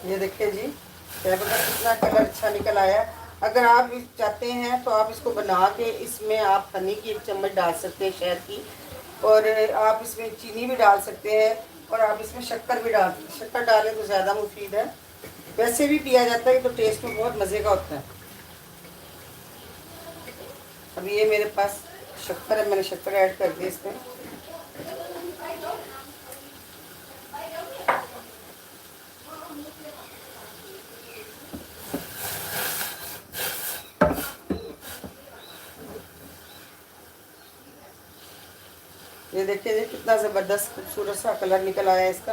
ये देखिए जी, क्या पता कितना कलर अच्छा निकल आया। अगर आप चाहते हैं तो आप इसको बना के इसमें आप हनी की 1 चम्मच डाल सकते हैं, शहद की। और आप इसमें चीनी भी डाल सकते हैं, और आप इसमें शक्कर भी डाल सकते हैं। शक्कर डालें तो ज़्यादा मुफीद है। वैसे भी पिया जाता है तो टेस्ट में बहुत मज़े का होता है। अब ये मेरे पास शक्कर है, मैंने शक्कर ऐड कर दी इसमें। ये देखिए जी, कितना ज़बरदस्त खूबसूरत सा कलर निकल आया है इसका।